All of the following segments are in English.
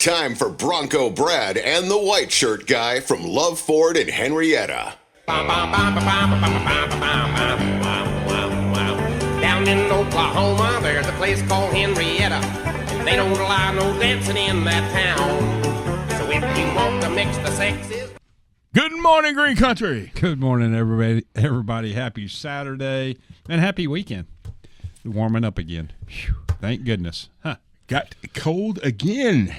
Time for Bronco Brad and the white shirt guy from LUV Ford in Henrietta. Down in Oklahoma, there's a place called Henrietta. They don't allow no dancing in that town. So if you want to mix the sexes. Good morning, Green Country. Good morning, everybody. Everybody, happy Saturday and happy weekend. Warming up again. Whew, thank goodness. Huh. Got cold again.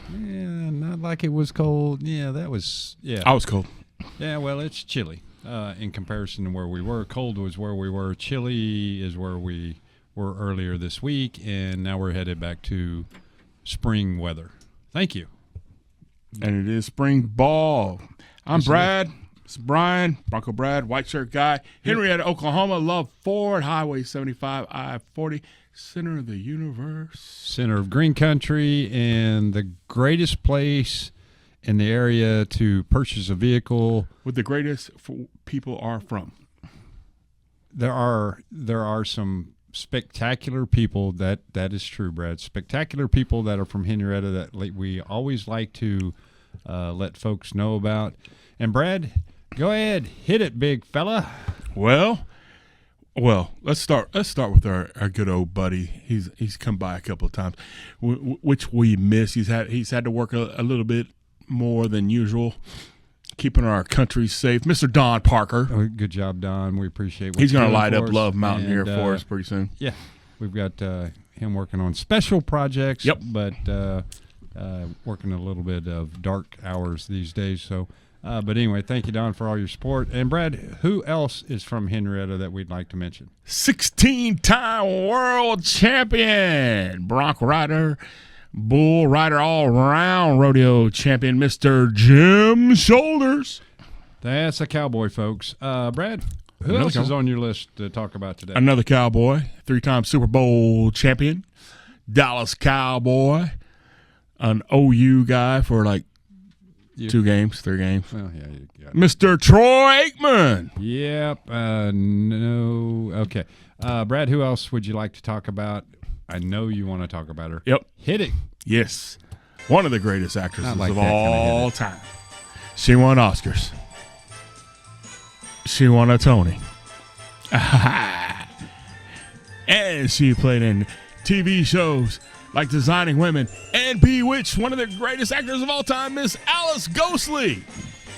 Yeah, not like it was cold. Yeah, that was, yeah. I was cold. Yeah, well, it's chilly in comparison to where we were. Cold was where we were. Chilly is where we were earlier this week, and now we're headed back to spring weather. Thank you. And it is spring ball. I'm Brad. It's Bryan, Bronco Brad, white shirt guy, Henrietta, Oklahoma, LUV Ford, Highway 75, I-40, center of the universe. Center of Green Country, and the greatest place in the area to purchase a vehicle. With the greatest people are from. There are some spectacular people, that is true, Brad. Spectacular people that are from Henrietta that we always like to let folks know about. And Brad, go ahead, hit it, big fella. Well, let's start with our good old buddy. He's come by a couple of times, which we miss. He's had to work a little bit more than usual, keeping our country safe. Mr. Don Parker. Oh, good job, Don. We appreciate what he's going to light for up us. Love Mountain here And, for us pretty soon. Yeah, we've got him working on special projects. Yep. But working a little bit of dark hours these days. So, but anyway, thank you, Don, for all your support. And Brad, who else is from Henrietta that we'd like to mention? 16-time world champion, bronc rider, bull rider, all-around rodeo champion, Mr. Jim Shoulders. That's a cowboy, folks. Brad, who Another else is cowboy. on your list to talk about today? Another cowboy, 3-time Super Bowl champion, Dallas Cowboy, an OU guy for like 3 games. Well, yeah, you got it. Mr. Troy Aikman. Yep. No. Okay. Brad, who else would you like to talk about? I know you want to talk about her. Yep. Hit it. Yes. One of the greatest actresses like of that kind of all hit it. time. She won Oscars. She won a Tony. And she played in TV shows like Designing Women and Bewitched. One of the greatest actors of all time, Miss Alice Ghostly.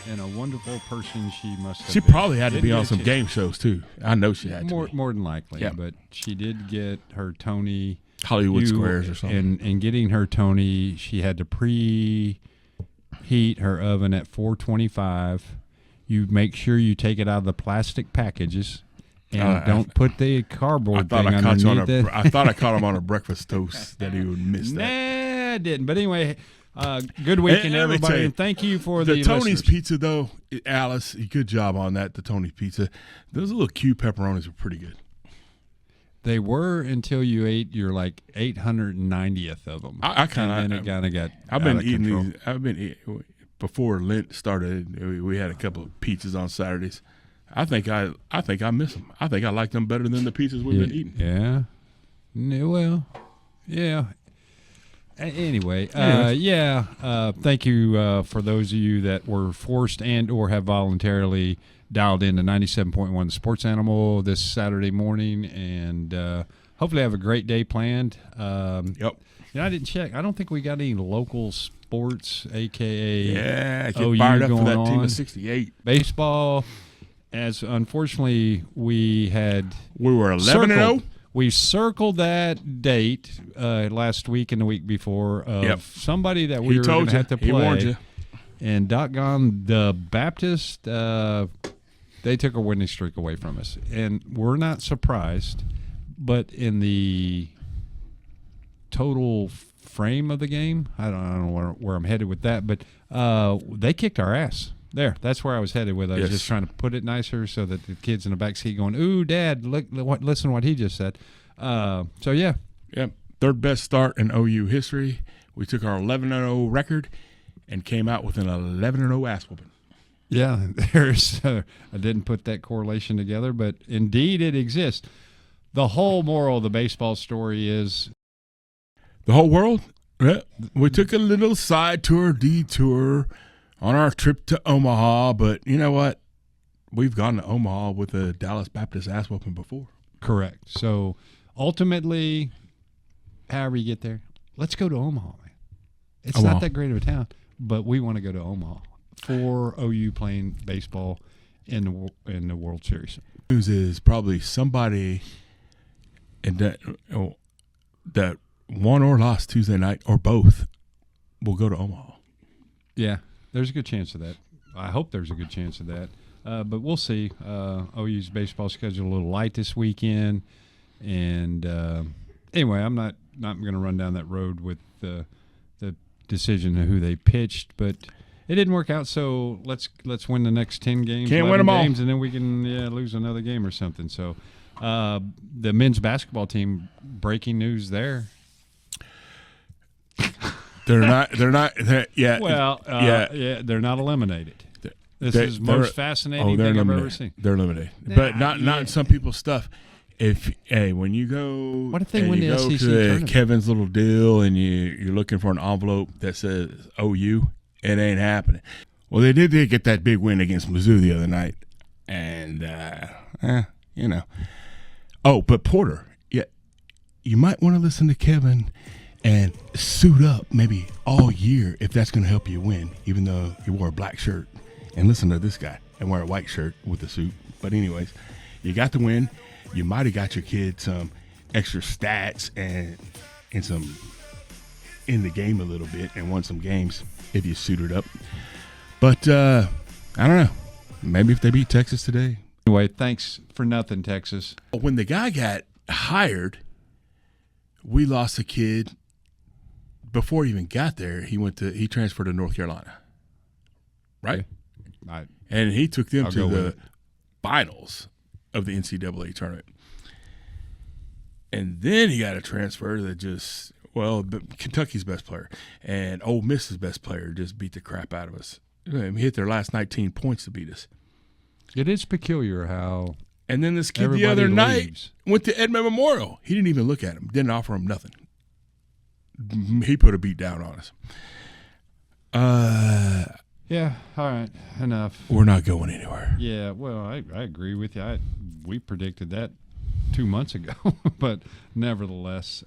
And a wonderful person she must have She been. probably had to Didn't be on get some to- game shows, too. I know she had to be. More than likely. Yeah. But she did get her Tony. Hollywood Squares or something. And getting her Tony, she had to preheat her oven at 425. You make sure you take it out of the plastic packages. And don't put the cardboard thing underneath it. I thought I caught him on a breakfast toast that he would miss that. Nah, I didn't. But anyway, good weekend, let me tell everybody. you, And thank you for the Tony's listeners. Pizza, though, Alice, good job on that, the Tony's Pizza. Those little cube pepperonis were pretty good. They were until you ate your like 890th of them. I kind of. And then it kind of got I've been out of eating control. these. I've been eating, before Lent started. We had a couple of pizzas on Saturdays. I think I miss them. I think I like them better than the pizzas we've been eating. Yeah. Well, yeah. Anyway, thank you for those of you that were forced and or have voluntarily dialed into 97.1 The Sports Animal this Saturday morning, and hopefully have a great day planned. Yep. I didn't check. I don't think we got any local sports, a.k.a. Get OU fired up for going that team on. of 68. Baseball, as unfortunately we were 11-0. We circled that date last week and the week before of somebody that we were going to have to play. He warned you. And doggone the Baptist, they took a winning streak away from us. And we're not surprised, but in the total frame of the game, I don't know where I'm headed with that, but they kicked our ass. That's where I was headed with. I was just trying to put it nicer so that the kids in the back seat going, "Ooh, Dad, listen to what he just said." So yeah. Yep. Third best start in OU history. We took our 11-0 record and came out with an 11-0 ass whooping. Yeah, there's. I didn't put that correlation together, but indeed it exists. The whole moral of the baseball story is the whole world Yeah, we took a little side detour on our trip to Omaha, but you know what? We've gone to Omaha with a Dallas Baptist ass whooping before. Correct. So ultimately, however you get there, let's go to Omaha, man. It's Omaha. not that great of a town, but we want to go to Omaha for OU playing baseball in the World Series. News is probably somebody in that won or lost Tuesday night, or both, will go to Omaha. Yeah, there's a good chance of that. I hope there's a good chance of that. But we'll see. OU's baseball schedule a little light this weekend. And anyway, I'm not going to run down that road with the decision of who they pitched. But it didn't work out, so let's win the next 10 games. Can't win them all. And then we can lose another game or something. So the men's basketball team, breaking news there. They're not yeah. Well, yeah, they're not eliminated. This is most fascinating thing I've ever seen. They're eliminated, but not in some people's stuff. When you go, what if they win the SEC to tournament? Kevin's little deal and you're looking for an envelope that says OU, it ain't happening. Well, they did get that big win against Mizzou the other night, and you know. Oh, but Porter, yeah, you might want to listen to Kevin and suit up maybe all year if that's going to help you win, even though you wore a black shirt. And listen to this guy and wear a white shirt with a suit. But anyways, you got the win. You might have got your kid some extra stats and some in the game a little bit and won some games if you suited up. But I don't know. Maybe if they beat Texas today. Anyway, thanks for nothing, Texas. When the guy got hired, we lost a kid. Before he even got there, he transferred to North Carolina. Right? Yeah. And he took them I'll to go with the it. finals of the NCAA tournament. And then he got a transfer that Kentucky's best player and Ole Miss's best player just beat the crap out of us. He hit their last 19 points to beat us. It is peculiar how. And then this kid everybody the other night leaves. went to Edmond Memorial. He didn't even look at him. Didn't offer him nothing. He put a beat down on us. Yeah, all right, enough. We're not going anywhere. Yeah, well, I agree with you. We predicted that 2 months ago, but nevertheless,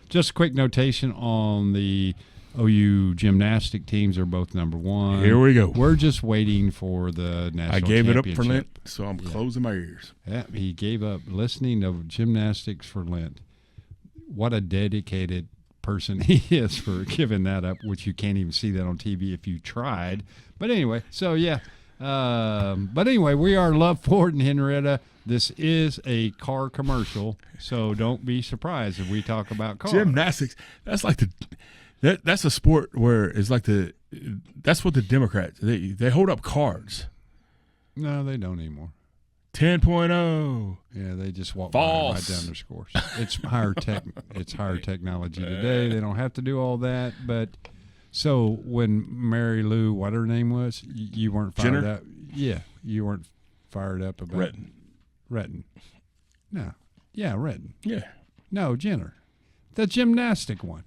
just a quick notation on the OU gymnastic teams are both number one. Here we go. We're just waiting for the national I gave it up championship. for Lent, so I'm closing my ears. Yeah, he gave up listening to gymnastics for Lent. What a dedicated person he is for giving that up, which you can't even see that on TV if you tried. But anyway, so yeah. But anyway, we are LUV Ford and Henrietta. This is a car commercial, so don't be surprised if we talk about cars. Gymnastics, that's like that's a sport where it's like that's what the Democrats, they hold up cards. No, they don't anymore. 10.0. Yeah, they just walk False. right down their scores. It's higher tech. It's higher technology today. They don't have to do all that. But so when Mary Lou, what her name was, you weren't fired Jenner? up. Yeah, you weren't fired up about Retton. No, yeah, Retton. Yeah. No, Jenner, the gymnastic one.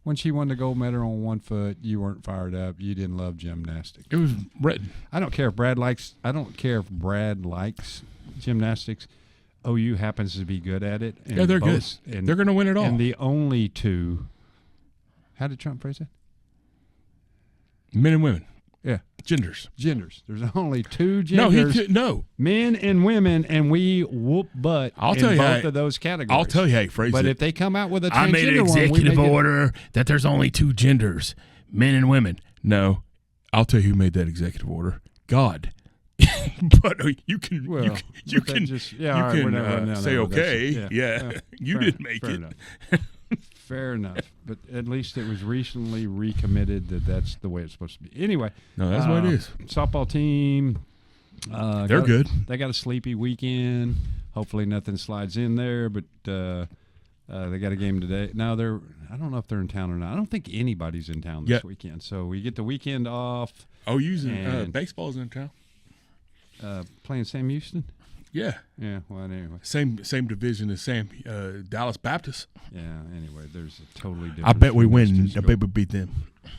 When she won the gold medal on 1 foot, you weren't fired up. You didn't love gymnastics. It was Retton. I don't care if Brad likes gymnastics. OU happens to be good at it. And Yeah, they're good. And They're going to win it all. And the only two. How did Trump phrase it? Men and women. Yeah, Genders. There's only two genders. No. Men and women, and we whoop butt I'll in tell you both how- of those categories. I'll tell you how he phrased But it. if they come out with a transgender I made an one, we executive make it- order that there's only two genders, men and women. No, I'll tell you who made that executive order. God. But you can Well, you but that can just- you yeah, all right, can we're not running down say that road. okay. That's- Yeah, you fair- didn't make fair it. enough. Fair enough. But at least it was recently recommitted that that's the way it's supposed to be. Anyway. No, that's what it is. Softball team. They're good. They got a sleepy weekend. Hopefully nothing slides in there, but they got a game today. Now I don't know if they're in town or not. I don't think anybody's in town this weekend. So we get the weekend off. Oh, using And- baseball's in town. Playing Sam Houston? Yeah. Yeah. Well, anyway. Same division as Dallas Baptist. Yeah. Anyway, there's a totally different. I bet we between those win. two I bet we beat them.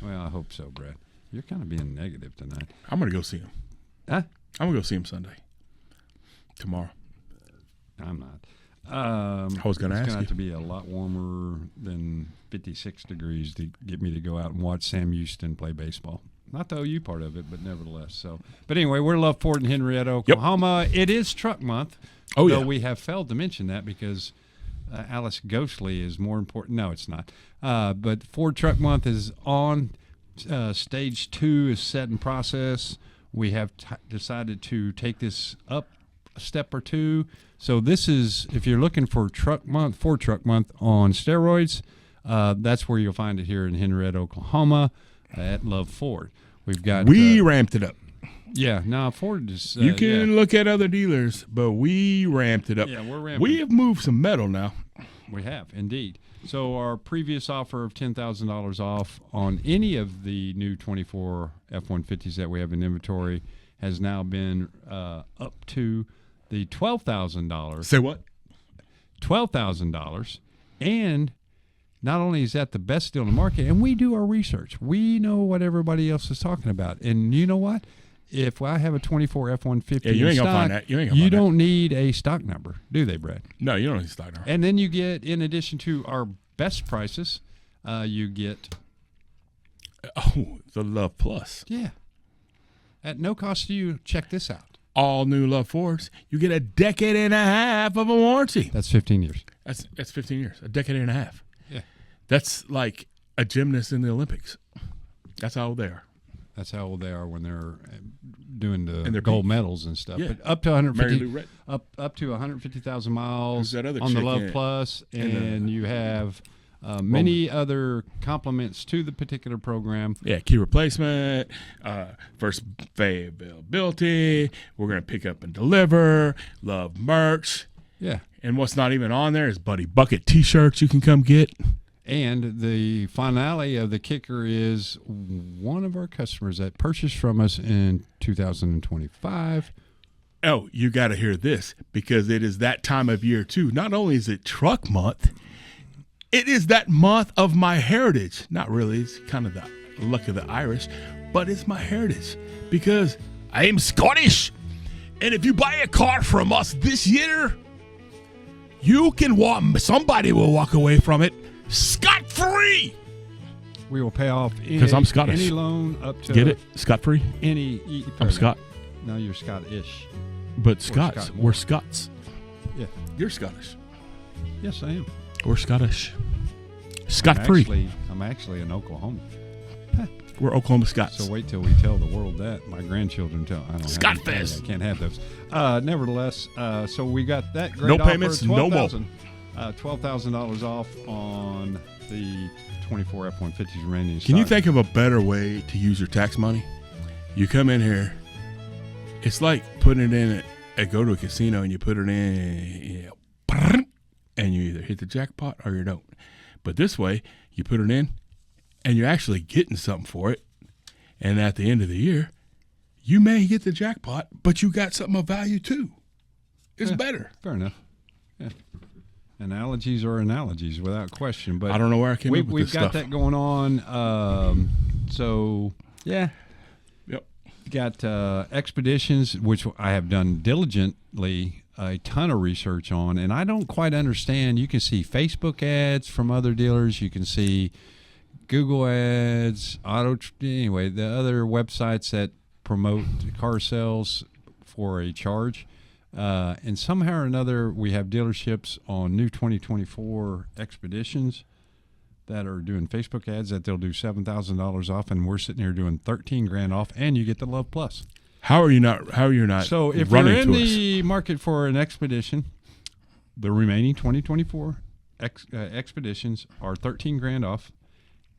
Well, I hope so, Brad. You're kind of being negative tonight. I'm gonna go see them. Huh? I'm gonna go see them Sunday. Tomorrow. I'm not. I was going to ask It's going to you. have to be a lot warmer than 56 degrees to get me to go out and watch Sam Houston play baseball. Not the OU part of it, but nevertheless. So, but anyway, we're LUV Ford in Henrietta, Oklahoma. It is Truck Month. Oh, though yeah. we have failed to mention that because Alice Ghostly is more important. No, it's not. But Ford Truck Month is on. Stage 2 is set in process. We have decided to take this up a step or two. So this is, if you're looking for Truck Month, Ford Truck Month on steroids, that's where you'll find it here in Henrietta, Oklahoma, at LUV Ford. We've got We ramped it up. yeah. No, Ford is. You can look at other dealers, but we ramped it up. Yeah, we're ramping. We have moved some metal now. We have, indeed. So our previous offer of $10,000 off on any of the new 24 F-150s that we have in inventory has now been up to the $12,000. Say what? $12,000. And not only is that the best deal in the market, and we do our research. We know what everybody else is talking about. And you know what? If I have a 24 F-150 Yeah, you ain't in gonna stock, find that. You ain't gonna find don't need a stock number, do they, Brad? No, you don't need to start now. And then you get, in addition to our best prices, you get Oh, the LUV Plus. at no cost to you. Check this out. All new LUV Fords. You get a decade and a half of a warranty. That's 15 years. That's 15 years. A decade and a half. Yeah. That's like a gymnast in the Olympics. That's how old they are. That's how old they are when they're doing the And their gold peak. medals and stuff. Yeah. But up to Mary 150, Lou Retton. up to 150,000 miles Who's that other on the chick LUV in- Plus, in the- and you have many other compliments to the particular program. Yeah, key replacement, first availability. We're going to pick up and deliver. Love merch. Yeah. And what's not even on there is Buddy Bucket T-shirts you can come get. And the finale of the kicker is one of our customers that purchased from us in 2025. Oh, you got to hear this because it is that time of year too. Not only is it Truck Month, it is that month of my heritage. Not really. It's kind of the luck of the Irish, but it's my heritage because I am Scottish. And if you buy a car from us this year, you can somebody will walk away from it scot-free. We will pay off 'Cause I'm Scottish. any loan up to Get it? Scot-free? I'm Scot. No, you're Scottish. But Scots, Scott. we're Scots. Yeah. You're Scottish. Yes, I am. We're Scottish. Scot-free. I'm actually in Oklahoma. We're Oklahoma Scots. So wait till we tell the world that. My grandchildren tell. I don't have any- Scotfest. I can't have those. Nevertheless, so we got that great No offer, payments, no more. $12,000 off on the 24 F-150s remaining in Can you stock. think of a better way to use your tax money? You come in here. It's like putting it in go to a casino and you put it in, and you either hit the jackpot or you don't. But this way, you put it in, and you're actually getting something for it. And at the end of the year, you may get the jackpot, but you got something of value too. It's better. Fair enough. Yeah. Analogies are analogies without question. But I don't know where I came up with we've this got stuff. that going on. So, yeah. Yep. Got expeditions, which I have done diligently a ton of research on, and I don't quite understand. You can see Facebook ads from other dealers. You can see Google ads, anyway, the other websites that promote car sales for a charge. And somehow or another, we have dealerships on new 2024 expeditions that are doing Facebook ads that they'll do $7,000 off, and we're sitting here doing $13,000 off, and you get the LUV Plus. How are you not? So if running you're in to us? the market for an expedition, the remaining 2024 expeditions are $13,000 off.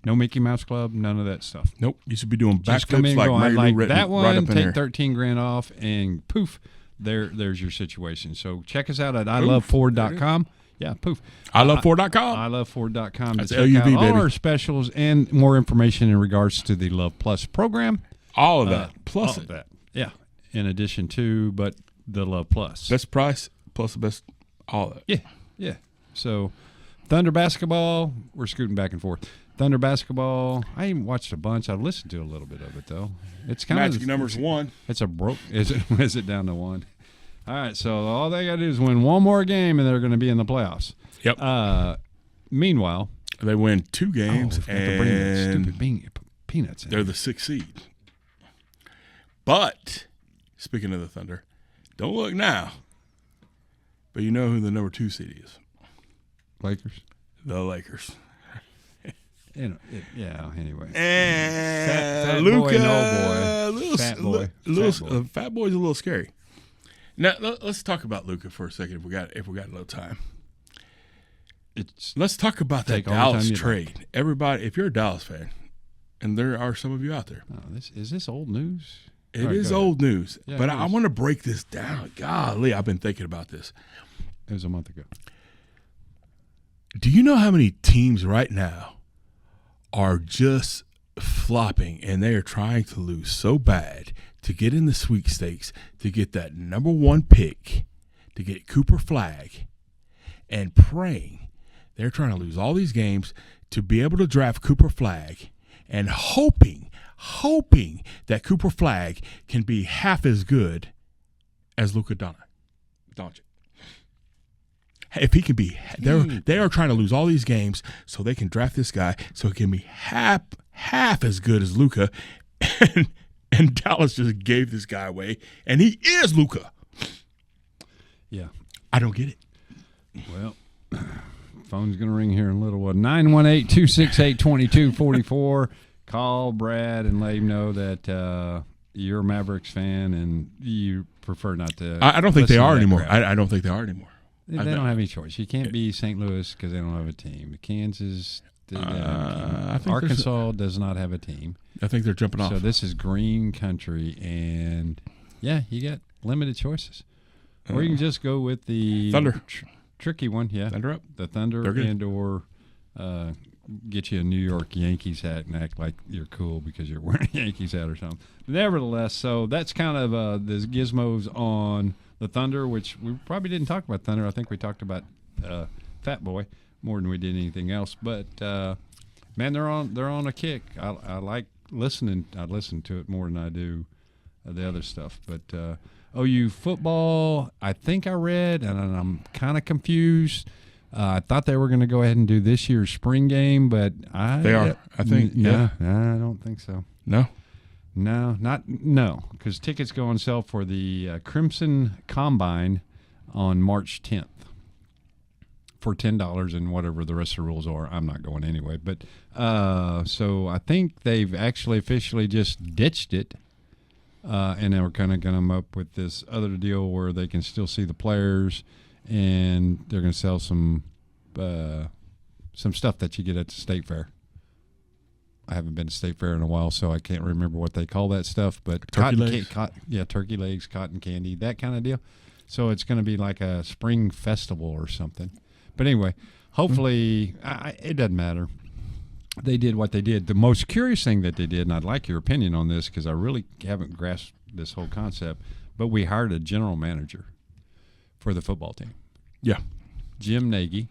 No Mickey Mouse Club, none of that stuff. Nope, you should be doing Just come in backflips and go, like I Mary like Lou Retton that one, right up in take there. $13,000 off, and poof, there's your situation. So check us out at iloveford.com. Yeah, poof. iloveford.com. iloveford.com That's to check LUV, out all baby. our specials and more information in regards to the LUV Plus program. All of that. Plus All of that. Yeah. In addition to, but the LUV Plus. Best price plus the best all of it. Yeah. So Thunder basketball, we're scooting back and forth. Thunder basketball, I even watched a bunch. I've listened to a little bit of it though. It's kind Magic of numbers 1. It's a broke. Is it down to 1? All right. So all they got to do is win one more game, and they're going to be in the playoffs. Yep. Meanwhile, they win 2 games to bring that stupid peanuts in. They're the 6th seed. But speaking of the Thunder, don't look now. But you know who the number 2 seed is? Lakers. The Lakers. Anyway. And fat Luka, boy, fat boy. Fat boy's a little scary. Now let's talk about Luka for a second if we got a little time. Let's talk about that Dallas trade. Everybody, if you're a Dallas fan, and there are some of you out there, is this old news? It is old news, but I want to break this down. Golly, I've been thinking about this. It was a month ago. Do you know how many teams right now are just flopping, and they are trying to lose so bad to get in the sweepstakes, to get that number 1 pick, to get Cooper Flag, and praying they're trying to lose all these games to be able to draft Cooper Flag, and hoping that Cooper Flag can be half as good as Luka Doncic. If he can be, they are trying to lose all these games so they can draft this guy so he can be half as good as Luka, and Dallas just gave this guy away, and he is Luka. Yeah, I don't get it. Well, phone's gonna ring here in a little while. 918-268-2244. Call Brad and let him know that you're a Mavericks fan and you prefer not to. I don't think they are anymore. I don't think they are anymore. They don't have any choice. You can't be St. Louis because they don't have a team. Kansas, Arkansas does not have a team. I think they're jumping off. So this is green country, and you got limited choices. Or you can just go with the Thunder. Tricky one, Thunder up. The Thunder, and or get you a New York Yankees hat and act like you're cool because you're wearing a Yankees hat or something. But nevertheless, so that's kind of the gizmos on the Thunder, which we probably didn't talk about Thunder. I think we talked about Fat Boy more than we did anything else. But man, they're on a kick. I like listening. I listen to it more than I do the other stuff. But OU football, I think I read, and I'm kind of confused. I thought they were going to go ahead and do this year's spring game, but they are. I think. Yeah, I don't think so. No, because tickets go on sale for the Crimson Combine on March 10th for $10 and whatever the rest of the rules are. I'm not going anyway, but so I think they've actually officially just ditched it, and they were kind of going to come up with this other deal where they can still see the players. And they're going to sell some stuff that you get at the state fair. I haven't been to state fair in a while, so I can't remember what they call that stuff. But turkey legs, cotton candy, that kind of deal. So it's going to be like a spring festival or something. But anyway, hopefully it doesn't matter. They did what they did. The most curious thing that they did, and I'd like your opinion on this because I really haven't grasped this whole concept, but we hired a general manager for the football team. Yeah. Jim Nagy.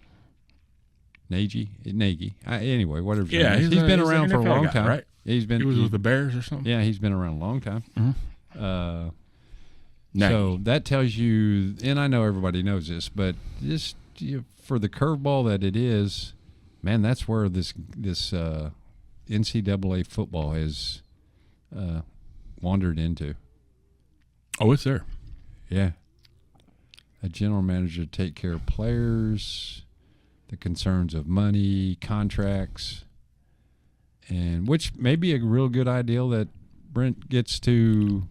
Anyway, whatever. Yeah, he's been around for a long time. Right? He was with the Bears or something. Yeah, he's been around a long time. Mm-hmm. So that tells you, and I know everybody knows this, but just for the curveball that it is, man, that's where this NCAA football has wandered into. Oh, it's there. Yeah. A general manager to take care of players, the concerns of money, contracts, and which may be a real good idea that Brent gets to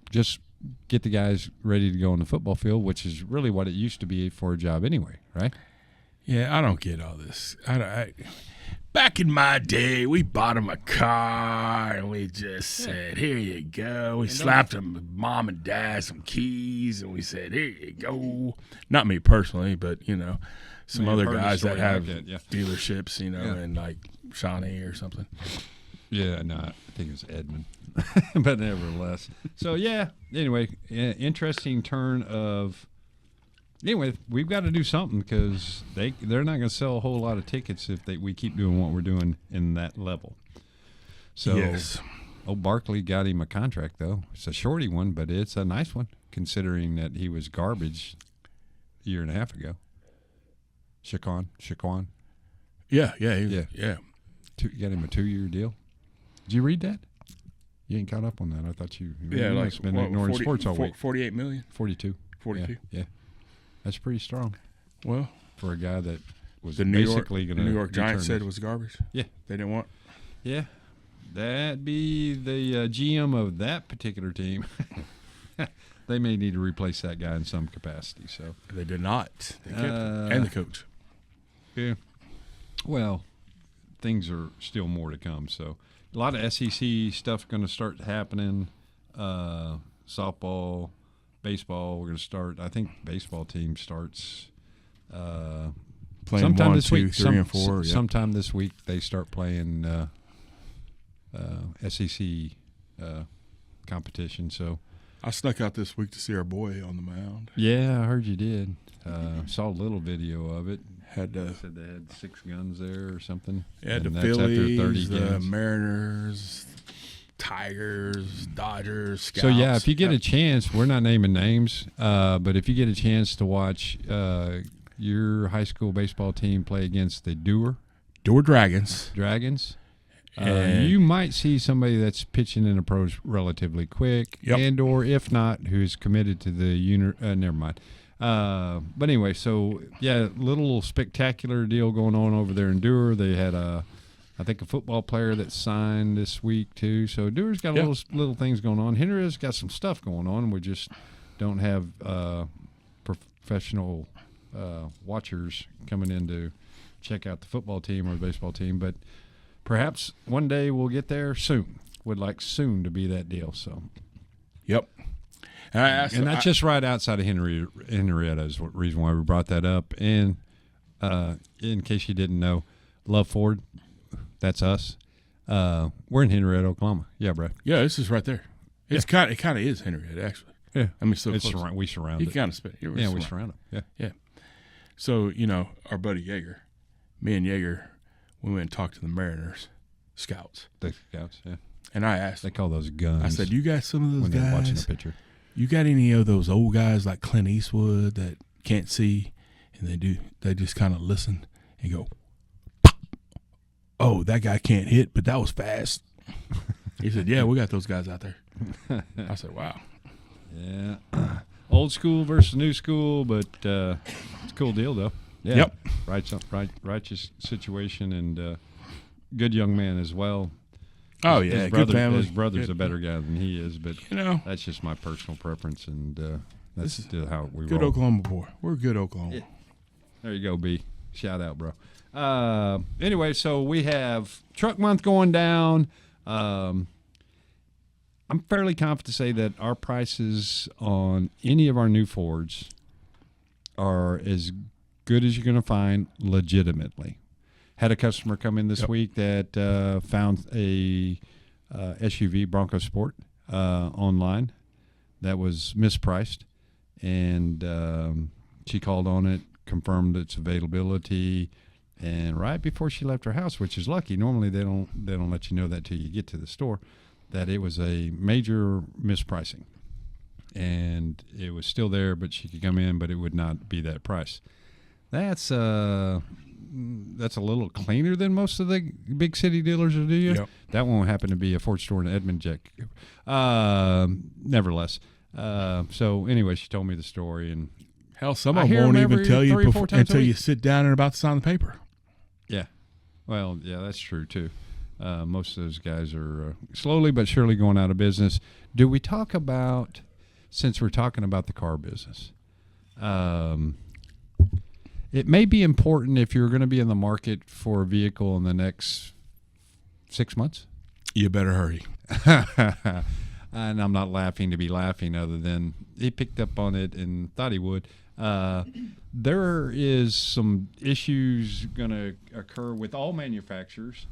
just get the guys ready to go on the football field, which is really what it used to be for a job anyway, right? Yeah, I don't get all this. Back in my day, we bought him a car, and we just said, here you go. We slapped him, mom and dad, some keys, and we said, here you go. Not me personally, but, some other guys that have dealerships, and like Shawnee or something. Yeah, no, I think it was Edmund, but nevertheless. So yeah. Anyway, interesting turn of. Anyway, we've got to do something because they're not going to sell a whole lot of tickets if we keep doing what we're doing in that level. So, yes. Barkley got him a contract though. It's a shorty one, but it's a nice one considering that he was garbage a year and a half ago. Shaquan. Yeah. You got him a 2-year deal. Did you read that? You ain't caught up on that. I thought you like been ignoring sports all week. 48 million. 42. 42. Yeah. That's pretty strong. Well, for a guy that was the basically going to. The New York Giants said it was garbage. Yeah. They didn't want. Yeah. That'd be the GM of that particular team. They may need to replace that guy in some capacity. So they did not. They kept him. And the coach. Yeah. Well, things are still more to come. So a lot of SEC stuff going to start happening. Softball, baseball. We're going to start. I think baseball team starts playing sometime 1, this 2, week. 3, and 4. Yep. Sometime this week they start playing SEC competition. So I snuck out this week to see our boy on the mound. yeah, I heard you did. Saw a little video of it. Said they had 6 guns there or something. Yeah, and the that's after 30 Phillies, the games. Mariners, Tigers, Dodgers, Scouts. So yeah, if you get a chance, we're not naming names, but if you get a chance to watch your high school baseball team play against the Dewar Dragons, you might see somebody that's pitching in the pros relatively quick, and or if not, who's committed to the never mind. But anyway, so yeah, little spectacular deal going on over there in Dewar. They had I think a football player that signed this week too. So Dewar's got little things going on. Henry's got some stuff going on. We just don't have professional watchers coming in to check out the football team or the baseball team. But perhaps one day we'll get there soon. Would like soon to be that deal. So. Yep. And that's just right outside of Henrietta is the reason why we brought that up. And in case you didn't know, LUV Ford, that's us. We're in Henrietta, Oklahoma. Yeah, Brad. Yeah, this is right there. It kind of is Henrietta, actually. Yeah, I mean, so it's close. we surround You it. kind of spit. We surround it. Yeah. So our buddy Yeager, me and Yeager, we went and talked to the Mariners scouts. The scouts, yeah. And I asked, they call those guns. I said, "You got some of those when guys they're watching a picture? You got any of those old guys like Clint Eastwood that can't see, and they just kind of listen and go, oh, that guy can't hit, but that was fast." He said, "Yeah, we got those guys out there." I said, "Wow." Yeah, old school versus new school, but it's a cool deal though. Yeah. Yep. Righteous situation and good young man as well. Oh yeah, good family. His brother's a better guy than he is, but that's just my personal preference, and that's still how we good roll. Oklahoma boy. We're good Oklahoma. Yeah. There you go, B. Shout out, bro. Anyway, so we have Truck Month going down. I'm fairly confident to say that our prices on any of our new Fords are as good as you're going to find legitimately. Had a customer come in this week that found a SUV Bronco Sport online that was mispriced, and she called on it, confirmed its availability, and right before she left her house, which is lucky. Normally they don't let you know that till you get to the store, that it was a major mispricing, and it was still there, but she could come in, but it would not be that price. That's a little cleaner than most of the big city dealers will do you. Yep. That won't happen to be a Ford store in Edmond, Jack. Nevertheless. So anyway, she told me the story, and hell, some of them won't even tell you until you sit down and about to sign the paper. Yeah. Well, yeah, that's true too. Most of those guys are slowly but surely going out of business. Do we talk about, since we're talking about the car business, it may be important if you're going to be in the market for a vehicle in the next 6 months. You better hurry. And I'm not laughing to be laughing, other than he picked up on it and thought he would. There is some issues going to occur with all manufacturers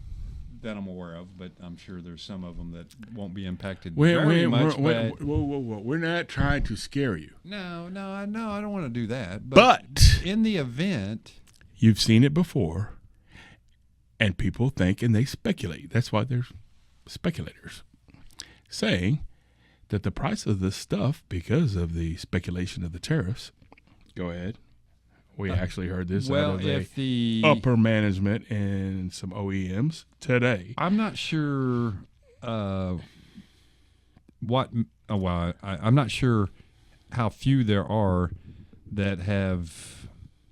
that I'm aware of, but I'm sure there's some of them that won't be impacted We're much. not trying to scare you. No, I don't want to do that. But in the event, you've seen it before, and people think and they speculate. That's why there's speculators saying that the price of this stuff, because of the speculation of the tariffs, go ahead. We actually heard this out of the upper management and some OEMs today. I'm not sure I'm not sure how few there are that have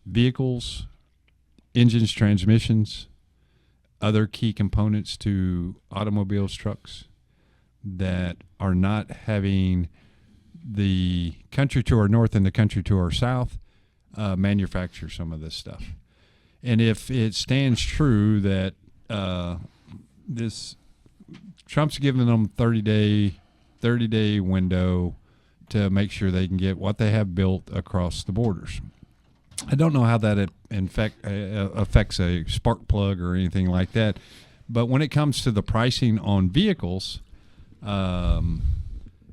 vehicles, engines, transmissions, other key components to automobiles, trucks that are not having the country to our north and the country to our south manufacture some of this stuff. And if it stands true that this Trump's giving them 30-day window to make sure they can get what they have built across the borders. I don't know how that affects a spark plug or anything like that, but when it comes to the pricing on vehicles and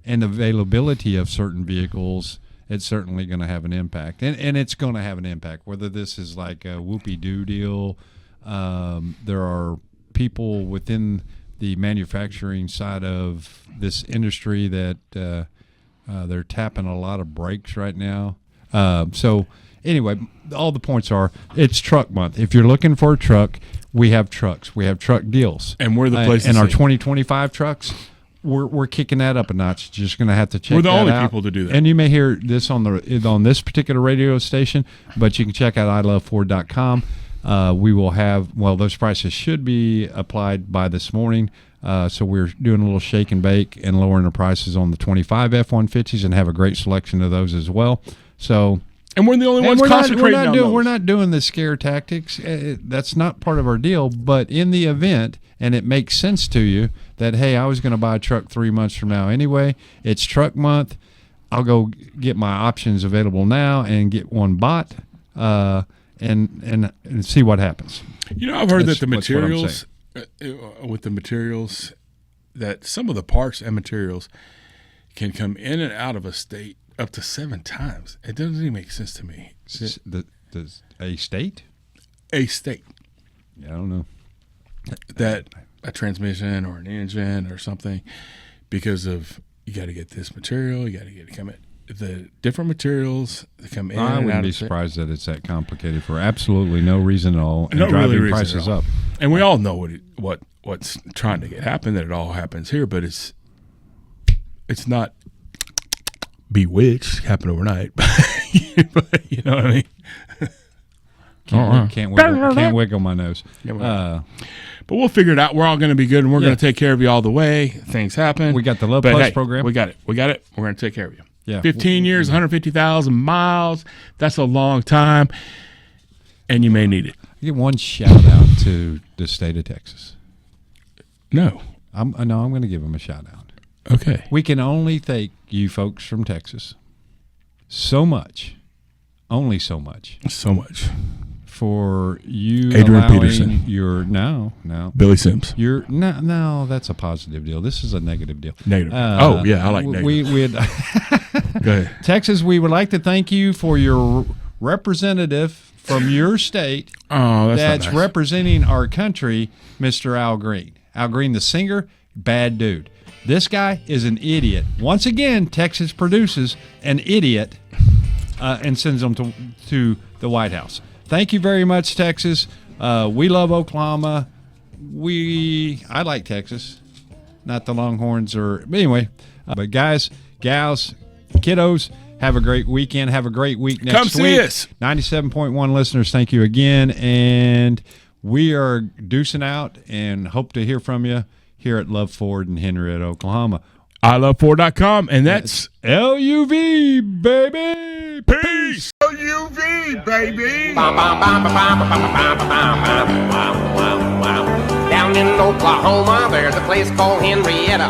availability of certain vehicles, it's certainly going to have an impact, and it's going to have an impact. Whether this is like a whoopee-doo deal, there are people within the manufacturing side of this industry that they're tapping a lot of brakes right now. So anyway, all the points are it's truck month. If you're looking for a truck, we have trucks. We have truck deals. And we're the place to and see. our 2025 trucks, we're kicking that up a notch. Just going to have to check that out. We're the only people to do that. And you may hear this on this particular radio station, but you can check out iloveford.com. We will have, those prices should be applied by this morning. So we're doing a little shake and bake and lowering the prices on the 25 F-150s and have a great selection of those as well. So, and we're the only ones concentrating on those. We're not doing the scare tactics. That's not part of our deal. But in the event, and it makes sense to you that, hey, I was going to buy a truck 3 months from now anyway. It's truck month. I'll go get my options available now and get one bought and see what happens. You know, I've heard that the materials, with the materials, that some of the parts and materials can come in and out of a state up to 7 times. It doesn't even make sense to me. A state? A state. Yeah, I don't know. That a transmission or an engine or something, because of you got to get this material, you got to get it coming. The different materials that come in. I wouldn't be surprised that it's that complicated for absolutely no reason at all, and driving prices up. And we all know what's trying to happen. That it all happens here, but it's not bewitched. Happen overnight, but you know what I mean. Can't wiggle my nose. But we'll figure it out. We're all going to be good, and we're going to take care of you all the way. Things happen. We got the LUV Plus program. We got it. We're going to take care of you. Yeah. 15 years, 150,000 miles. That's a long time, and you may need it. Give one shout out to the state of Texas. No. I'm going to give them a shout out. Okay. We can only thank you folks from Texas so much, only so much. So much. For you Adrian allowing Peterson. No. Billy Sims. No, that's a positive deal. This is a negative deal. Negative. I like negative. Go ahead. Texas, we would like to thank you for your representative from your state that's nice. Representing our country, Mr. Al Green. Al Green, the singer, bad dude. This guy is an idiot. Once again, Texas produces an idiot and sends them to the White House. Thank you very much, Texas. We love Oklahoma. I like Texas, not the Longhorns but anyway. But guys, gals, kiddos, have a great weekend. Have a great week next week. Come see us. 97.1 listeners, thank you again. And we are deucing out and hope to hear from you here at LUV Ford in Henrietta, Oklahoma. iloveford.com, and that's LUV, baby. Peace. LUV, baby. Down in Oklahoma, there's a place called Henrietta.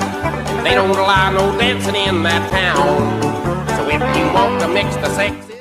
They don't allow no dancing in that town. So if you want to mix the sexy